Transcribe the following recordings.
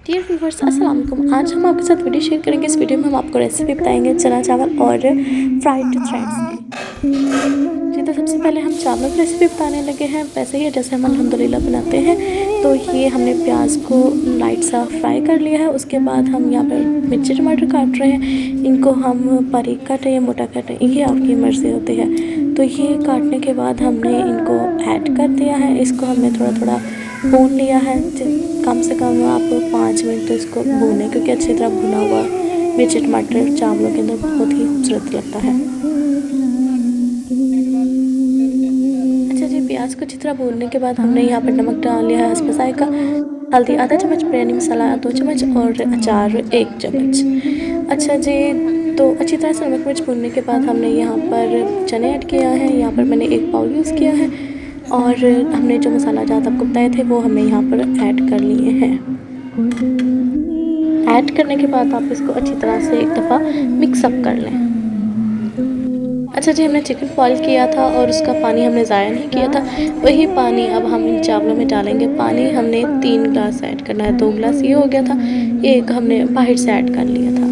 Dear viewers अस्सलाम वालेकुम। आज हम आपके साथ वीडियो शेयर करेंगे। इस वीडियो में हम आपको रेसिपी बताएंगे चना चावल और फ्राइड थ्रेड्स की। जी, तो सबसे पहले हम चावलों की रेसिपी बताने लगे हैं, वैसे ही जैसे हम अल्हम्दुलिल्लाह बनाते हैं। तो ये हमने प्याज को लाइट सा फ्राई कर लिया है। उसके बाद हम यहाँ पर मिर्ची टमाटर काट रहे हैं। इनको हम बारीक काटें या मोटा काटें, ये आपकी मर्ज़ी होती है। तो ये काटने के बाद हमने इनको ऐड कर दिया है। इसको हमने थोड़ा थोड़ा भून लिया है। कम से कम आप 5 मिनट तो इसको भूनें, क्योंकि अच्छी तरह भुना हुआ मिर्च टमाटर चावलों के अंदर बहुत ही खूबसूरत लगता है। अच्छा जी, प्याज को अच्छी तरह भूनने के बाद हमने यहाँ पर नमक डाल लिया है, हस्ब ज़ायक़ा, हल्दी आधा चम्मच, बिरयानी मसाला 2 चम्मच और अचार 1 चम्मच। अच्छा जी, तो अच्छी तरह से नमक मिर्च भूनने के बाद हमने यहाँ पर चने ऐड किया है। यहाँ पर मैंने 1 बाउल यूज़ किया है और हमने जो मसाला जात आपको बताए थे वो हमने यहाँ पर ऐड कर लिए हैं। ऐड करने के बाद आप इसको अच्छी तरह से एक दफ़ा मिक्स अप कर लें। अच्छा जी, हमने चिकन बॉईल किया था और उसका पानी हमने ज़ाया नहीं किया था। वही पानी अब हम इन चावलों में डालेंगे। पानी हमने 3 गिलास ऐड करना है, 2 गिलास ये हो गया था, एक हमने बाहर से ऐड कर लिया था।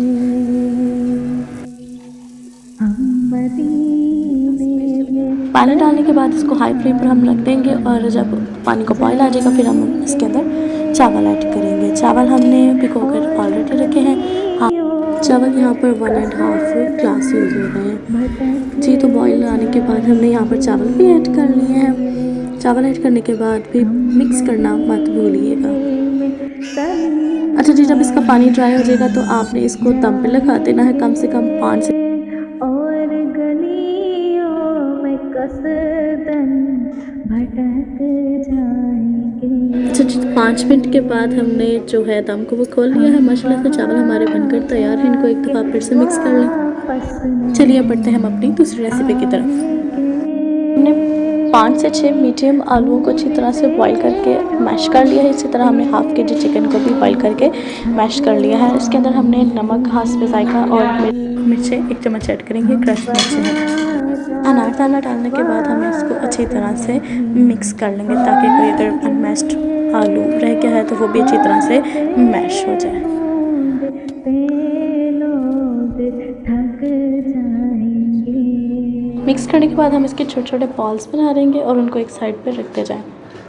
पानी डालने के बाद इसको हाई फ्लेम पर हम रख देंगे और जब पानी को बॉईल आ जाएगा फिर हम इसके अंदर चावल ऐड करेंगे। चावल हमने भिगोकर ऑलरेडी रखे हैं। चावल यहाँ पर 1.5 ग्लास यूज़ हो रहे हैं जी। तो बॉईल आने के बाद हमने यहाँ पर चावल भी ऐड कर लिए हैं। चावल ऐड करने के बाद भी मिक्स करना मत भूलिएगा। अच्छा जी, जब इसका पानी ड्राई हो जाएगा तो आपने इसको दम पे लगा देना है कम से कम 5 से अच्छा जी, 5 मिनट के बाद हमने जो है दम को वो खोल लिया है। माशाल्लाह से चावल हमारे बनकर तैयार हैं। इनको एक दफ़ा फिर से मिक्स कर लें। चलिए अब बढ़ते हैं हम अपनी दूसरी रेसिपी की तरफ। हमने 5 से 6 मीडियम आलूओं को अच्छी तरह से बॉईल करके मैश कर लिया है। इसी तरह हमने हाफ़ केजी चिकन को भी बॉईल करके मैश कर लिया है। इसके अंदर हमने नमक, हस्ब ज़ायक़ा और मिर्चें 1 चम्मच ऐड करेंगे, क्रश मिर्चें हैं। अनारदाना डालने के बाद हम इसको अच्छी तरह से मिक्स कर लेंगे, ताकि कोई अगर अनमैश्ड आलू रह गया है तो वो भी अच्छी तरह से मैश हो जाए। मिक्स करने के बाद हम इसके छोटे छोटे बॉल्स बना देंगे और उनको एक साइड पर रखते जाएं।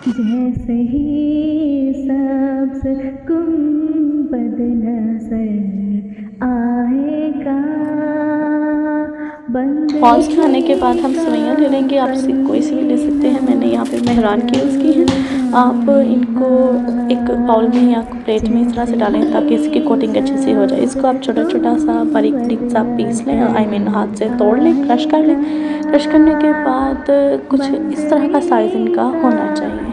जैसे ही सब्ज़ गुंबद नज़र आएगा। बॉल्स बनाने के बाद हम सेवइयाँ ले लेंगे। आप कोई सी भी ले सकते हैं। मैंने यहाँ पे मेहरान की यूज़ की है। आप इनको एक बाउल में या प्लेट में इस तरह से डालें ताकि इसकी कोटिंग अच्छे से हो जाए। इसको आप छोटा छोटा सा बारीक बारीक सा पीस लें, आई मीन हाथ से तोड़ लें, क्रश कर लें। क्रश करने के बाद कुछ इस तरह का साइज़ इनका होना चाहिए।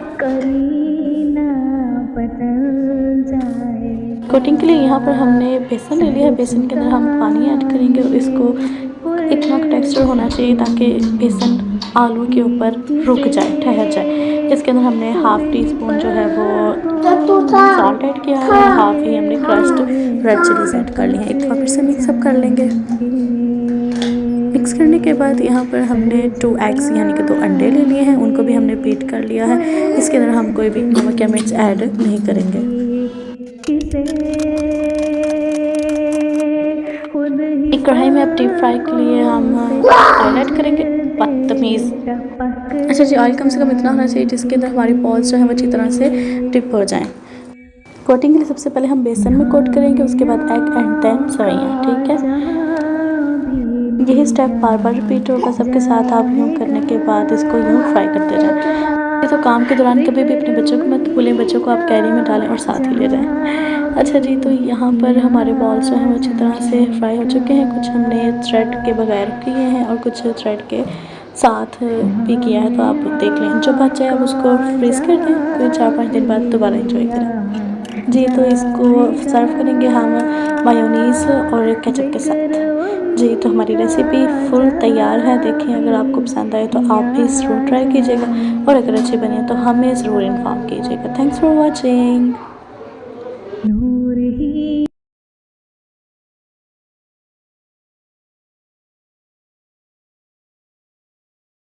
कोटिंग के लिए यहाँ पर हमने बेसन ले लिया है। बेसन के अंदर हम पानी ऐड करेंगे और इसको इतना टेक्सचर होना चाहिए ताकि बेसन आलू के ऊपर रुक जाए, ठहर जाए। इसके अंदर हमने हाफ़ टी स्पून जो है वो सॉल्ट ऐड किया है और हाफ़ ही हमने क्रश्ड रेड चिलीज ऐड कर ली है। एक दफ़ा फिर से मिक्सअप कर लेंगे। मिक्स करने के बाद यहाँ पर हमने 2 एग्स यानी कि 2 अंडे ले लिए हैं, उनको भी हमने बीट कर लिया है। इसके अंदर हम कोई भी नमक या मिर्च ऐड नहीं करेंगे। एक कढ़ाई में अब डीप फ्राई के लिए हम ऑयल ऐड करेंगे, बदतमीज़। अच्छा जी, ऑयल कम से कम इतना होना चाहिए जिसके अंदर हमारी बॉल्स जो है वो अच्छी तरह से डिप हो जाएं। कोटिंग के लिए सबसे पहले हम बेसन में कोट करेंगे, उसके बाद एग एंड देन सेवइयाँ। ठीक है, यही स्टेप बार बार रिपीट होगा सबके साथ। आप यूँ करने के बाद इसको यूँ फ्राई करते जाएं। तो काम के दौरान कभी भी अपने बच्चों को मत भूलें, बच्चों को आप कैरी में डालें और साथ ही ले जाएं। अच्छा जी, तो यहाँ पर हमारे बॉल्स जो हैं वो अच्छी तरह से फ्राई हो चुके हैं। कुछ हमने थ्रेड के बगैर किए हैं और कुछ थ्रेड के साथ भी किया है। तो आप देख लें, जो बच जाए आप उसको फ्रीज़ कर दें, कोई 4-5 दिन बाद दोबारा एंजॉय करें जी। तो इसको सर्व करेंगे हम मायोनीज़ और केचप के साथ जी। तो हमारी रेसिपी फुल तैयार है। देखें, अगर आपको पसंद आए तो आप भी ज़रूर ट्राई कीजिएगा और अगर अच्छी बने तो हमें ज़रूर इन्फॉर्म कीजिएगा। Thanks for watching.